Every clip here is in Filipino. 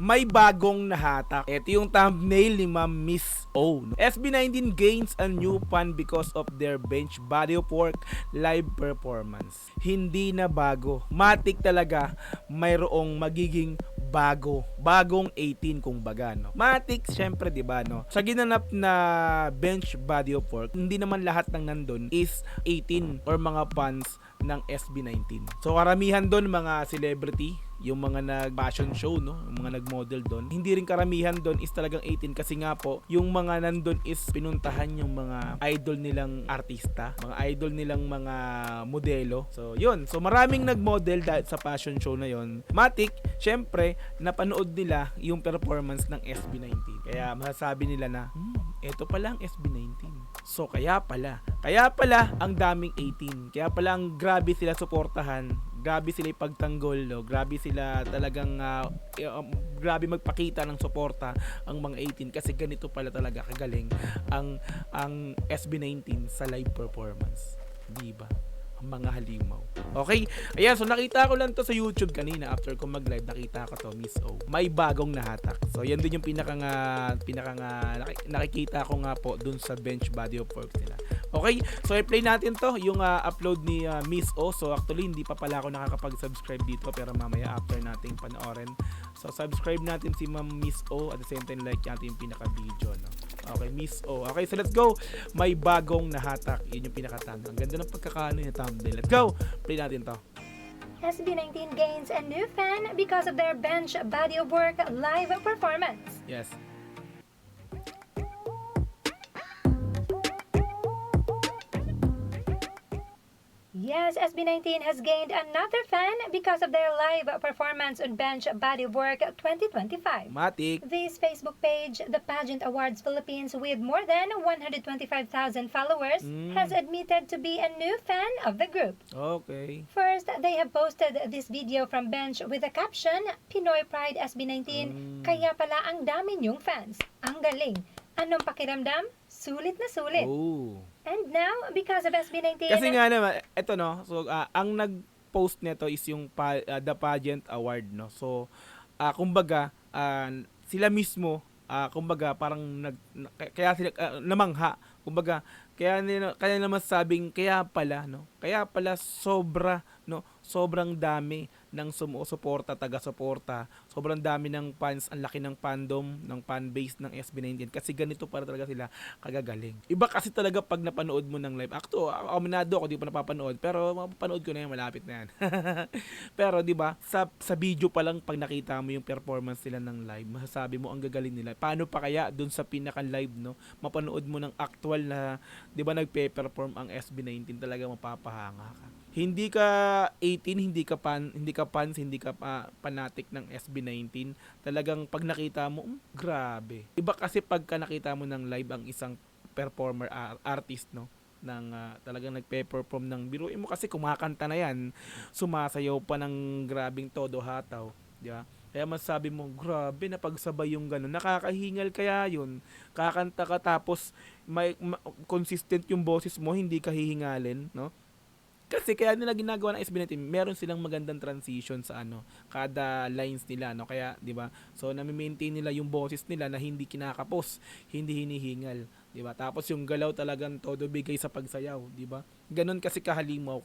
may bagong nahatak. Ito yung thumbnail ni Ma'am Miss O. SB19 gains a new fan because of their bench body of work live performance. Hindi na bago. Matik talaga mayroong magiging bagong 18 kung baga, no. Matik syempre, 'di ba, no. Sa ginanap na bench body of work, hindi naman lahat ng nandun is 18 or mga fans ng SB19. So karamihan doon mga celebrity, yung mga nag-fashion show, no, yung mga nag-model doon. Hindi rin karamihan doon is talagang 18 kasi nga po, yung mga nandun is pinuntahan yung mga idol nilang artista, mga idol nilang mga modelo. So, yun. So, maraming nag-model dahil sa fashion show na yun. Matik, syempre, napanood nila yung performance ng SB19. Kaya masasabi nila na, eto pala ang SB19. So, kaya pala ang daming 18. Kaya pala ang grabe sila suportahan, grabe sila ipagtanggol, no? Grabe sila talagang grabe magpakita ng suporta ang mga 18 kasi ganito pala talaga kagaling ang SB19 sa live performance. Di ba? Mga halimaw. Okay? Ayan, so nakita ko lang to sa YouTube kanina after ko mag-live, nakita ko to, Miss O. May bagong nahatak. So, yan din yung nakikita ko nga po dun sa bench body of work nila. Okay? So, i-play natin to, yung upload ni Miss O. So, actually, hindi pa pala ako nakakapag-subscribe dito, pero mamaya after nating panoorin. So, subscribe natin si Ma'am Miss O at the same time like natin yung pinaka-video, no? Okay, Miss O. Okay, so let's go. May bagong nahatak. Yun yung pinaka-thumbnail. Ang ganda ng pagkakaano yung thumbnail. Let's go. Play natin to. SB19 gains a new fan because of their bench body of work live performance. Yes. Yes, SB19 has gained another fan because of their live performance on Bench Body of Work 2025. Matik. This Facebook page, the Pageant Awards Philippines, with more than 125,000 followers, has admitted to be a new fan of the group. Okay. First, they have posted this video from Bench with the caption, Pinoy Pride SB19, kaya pala ang dami niyong fans. Ang galing. Anong pakiramdam? Sulit na sulit. Oh. And now, because of SB19... Kasi nga naman, eto no, so ang nag-post nito is yung The Pageant Award, no. So, kumbaga, sila mismo, kumbaga parang kaya sila namangha. Kumbaga, kaya naman sabing kaya pala, no. Kaya pala sobrang dami ng sumusuporta, taga-suporta. Sobrang dami ng fans, ang laki ng fandom, ng fan base ng SB19 kasi ganito para talaga sila kagagaling. Iba kasi talaga pag napanood mo ng live. Aminado ako, di pa napapanood, pero mapapanood ko na yan, malapit na yan. Pero di ba, sa video pa lang pag nakita mo yung performance nila ng live, masasabi mo ang gagaling nila. Paano pa kaya dun sa pinaka-live, no? Mapanood mo ng actual na, di ba, nagpe-perform ang SB19, talaga mapapahanga ka. Hindi ka 18, hindi ka fans, hindi ka fanatic ng SB19. Talagang pag nakita mo, grabe. Iba kasi pagka nakita mo ng live ang isang performer, artist, no? Talagang nagpe-perform ng biruin mo kasi kumakanta na yan. Sumasayaw pa ng grabing todo hataw. Di ba? Kaya masabi mo, grabe, napagsabay yung gano'n. Nakakahingal kaya yun. Kakanta ka tapos consistent yung boses mo, hindi ka hihingalin, no? Kasi kaya nila ginagawa ng SB19, meron silang magandang transition sa kada lines nila, no? Kaya, 'di ba? So nami-maintain nila yung boses nila na hindi kinakapos, hindi hinihingal, 'di ba? Tapos yung galaw talagang todo bigay sa pagsayaw, 'di ba? Ganon kasi kahalimaw,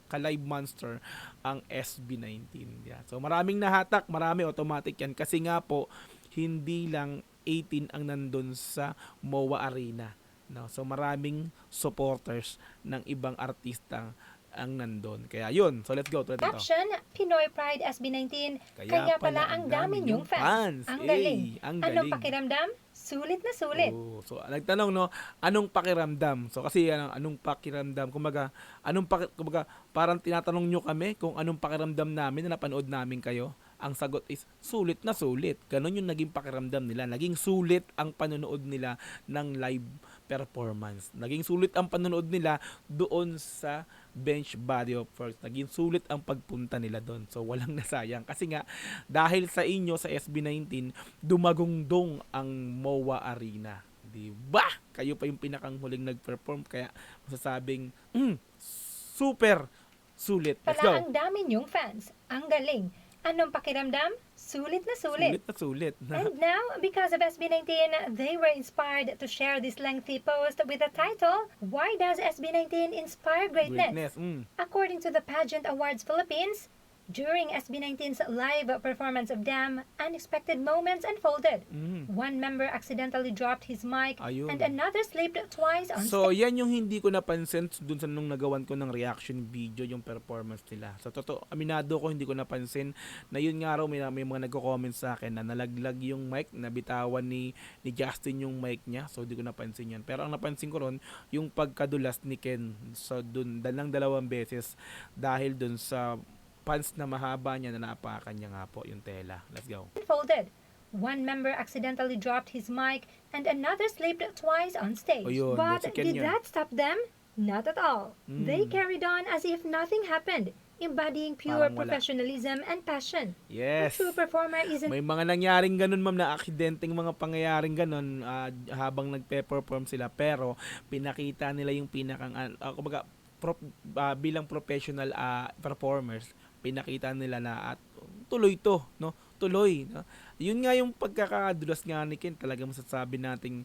ka-live monster ang SB19. Yeah. So maraming nahatak, marami automatic 'yan kasi nga po hindi lang 18 ang nandun sa MOA Arena. No, so maraming supporters ng ibang artista ang nandun. Kaya yun. So let's go. Caption, Pinoy Pride SB19, kaya pala ang dami niyong fans. Ang galing. Anong pakiramdam? Sulit na sulit. Oh, so nagtanong, no, anong pakiramdam? So kasi anong pakiramdam? Kumbaga parang tinatanong nyo kami kung anong pakiramdam namin na napanood namin kayo. Ang sagot is sulit na sulit. Ganon yung naging pakiramdam nila. Naging sulit ang panonood nila ng live performance. Naging sulit ang panonood nila doon sa bench body of work. Naging sulit ang pagpunta nila doon. So walang nasayang. Kasi nga, dahil sa inyo sa SB19, dumagungdong ang MOA Arena. Diba? Kayo pa yung pinakang huling nag-perform. Kaya masasabing, super sulit. Let's go. Pala ang dami niyong fans. Ang galing. Anong pakiramdam? Sulit na sulit. Sulit na sulit. And now, because of SB19, they were inspired to share this lengthy post with the title, Why Does SB19 Inspire Greatness? According to the Pageant Awards Philippines, during SB19's live performance of Damn, unexpected moments unfolded. One member accidentally dropped his mic Ayun. and another slipped twice on So, yan yung hindi ko napansin dun sa nung nagawan ko ng reaction video, yung performance nila. Sa totoo, aminado ko, hindi ko napansin na yun nga raw, may mga nagko-comment sa akin na nalaglag yung mic, nabitawan ni Justin yung mic niya. So, hindi ko napansin yan. Pero ang napansin ko ron, yung pagkadulas ni Ken. So, dun, dalawang beses dahil dun sa pants na mahaba niya na naapakan niya nga po yung tela. Let's go. unfolded. One member accidentally dropped his mic and another slipped twice on stage. O yun, But si Ken did yun. that stop them? Not at all. They carried on as if nothing happened, embodying pure Parang wala. professionalism and passion. A Yes. true performer isn't May mga nangyaring ganun, ma'am, na aksidenteng mga pangyayaring ganun habang nagpe-perform sila, pero pinakita nila yung pinakang kumbaga bilang professional performers, pinakita nila na at tuloy to, no? Tuloy, no? Yun nga yung pagkakadulas nga ni Ken, talaga masasabi nating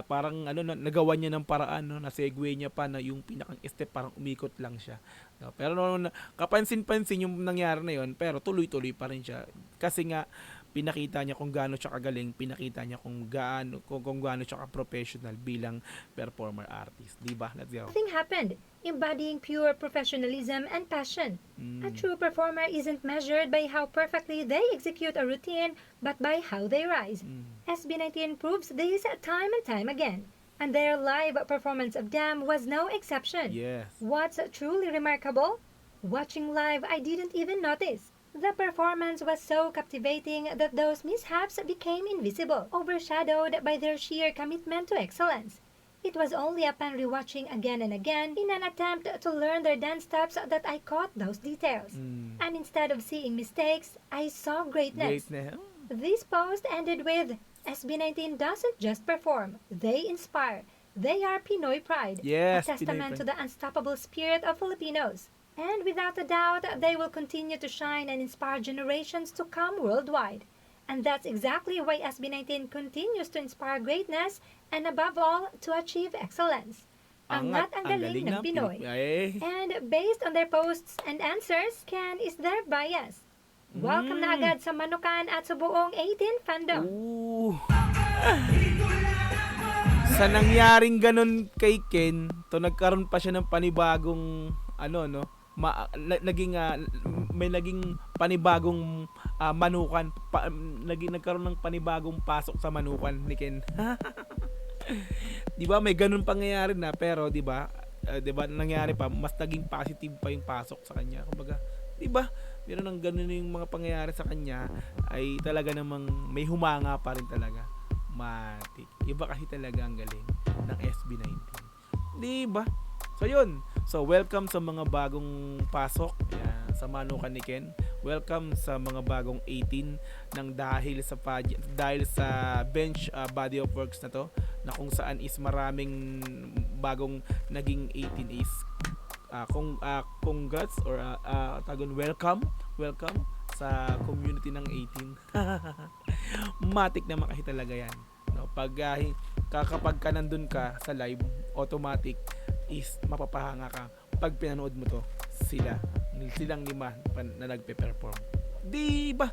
parang nagawa niya ng paraan, no? Na segue niya pa na yung pinakang step parang umikot lang siya. No? Pero kapansin-pansin yung nangyari na yun, pero tuloy-tuloy pa rin siya. Kasi nga pinakita niya kung gaano siya kagaling, pinakita niya kung gaano siya ka-professional bilang performer artist, 'di ba? Let's go. nothing happened, embodying pure professionalism and passion. A true performer isn't measured by how perfectly they execute a routine, but by how they rise. SB19 proves this time and time again, and their live performance of Damn was no exception. Yes. What's truly remarkable? Watching live, I didn't even notice. The performance was so captivating that those mishaps became invisible, overshadowed by their sheer commitment to excellence. It was only upon rewatching again and again in an attempt to learn their dance steps that I caught those details. And instead of seeing mistakes, I saw greatness. Great na. This post ended with, SB19 doesn't just perform, they inspire. They are Pinoy pride, Yes, a testament Pinoy to the unstoppable spirit of Filipinos. And without a doubt, they will continue to shine and inspire generations to come worldwide. And that's exactly why SB19 continues to inspire greatness and above all, to achieve excellence. Angat ang galing ng Pinoy. Ay. And based on their posts and answers, Ken is their bias. Welcome na agad sa Manukan at sa buong 18 fandom. Ooh. Sa nangyaring ganun kay Ken, nagkaroon pa siya ng panibagong may naging panibagong manukan, nagkaroon ng panibagong pasok sa manukan ni Ken. 'Di ba may ganun pangyayari na, pero 'di ba nangyari pa, mas naging positive pa yung pasok sa kanya. Kumbaga, 'di ba? Meron ng ganun yung mga pangyayari sa kanya, ay talaga namang may humanga pa rin talaga. Matik. Iba kasi talaga ang galing ng SB19. 'Di ba? So yun. So welcome sa mga bagong pasok. Ayan, sa manukan ni Ken. Welcome sa mga bagong 18 ng dahil sa bench body of works na to, na kung saan is maraming bagong naging 18 is congrats or welcome sa community ng 18. Matik na kasi talaga yan, no? Kapag ka nandun ka sa live, automatic is mapapahanga ka pag pinanood mo to silang lima na nagpe-perform, di ba?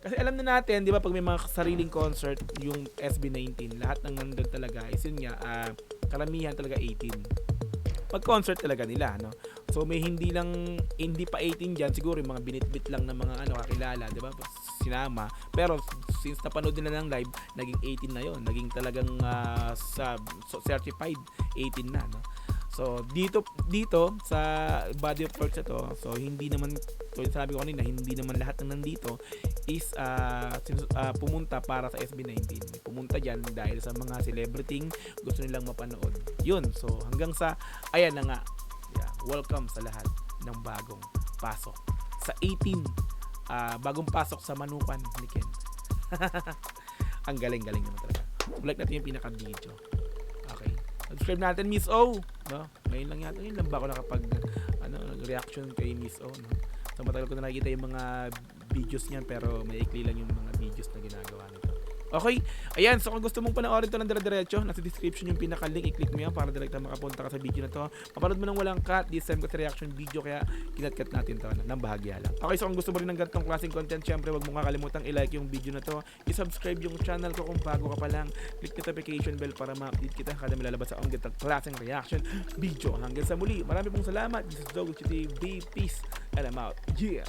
Kasi alam na natin, di ba, pag may mga sariling concert yung SB19, lahat ng nandun talaga is yun nga, karamihan talaga 18 pag concert talaga nila, no? So may hindi pa 18 dyan, siguro yung mga binitbit lang ng mga kakilala, di ba, sinama. Pero since napanood nila ng live, naging 18 na yon, naging talagang certified 18 na, no? So dito sa body of works na to, so hindi naman, so sabi ko kanina, hindi naman lahat ng nandito is pumunta para sa SB19. Pumunta dyan dahil sa mga celebrity gusto nilang mapanood. Yun, so hanggang sa ayan na nga, welcome sa lahat ng bagong pasok sa 18, bagong pasok sa manukan ni Ken. Ang galing-galing naman talaga. Like natin yung pinaka-video. Okay. Subscribe natin, Miss O, no? Ngayon lang ba ako nakapag reaction kay Miss O, no? So matagal ko na nakikita yung mga videos niyan, pero maikli lang yung mga videos na ginagawa nito. Okay, ayan, so kung gusto mong panoorin to ng dire-diretso, nasa description yung pinaka-link, i-click mo yan para direkta makapunta ka sa video na to. Mapanood mo ng walang cut, this time kasi reaction video, kaya kinat-cut natin to ng bahagya lang. Okay, so kung gusto mo rin ng ganitong klaseng content, syempre wag mo kakalimutang i-like yung video na to, i-subscribe yung channel ko kung bago ka pa lang, click notification bell para ma-update kita kada may lalabas sa ang ganitong klaseng reaction video. Hanggang sa muli, marami pong salamat. This is Dogo TV, peace, and I'm out. Yeah!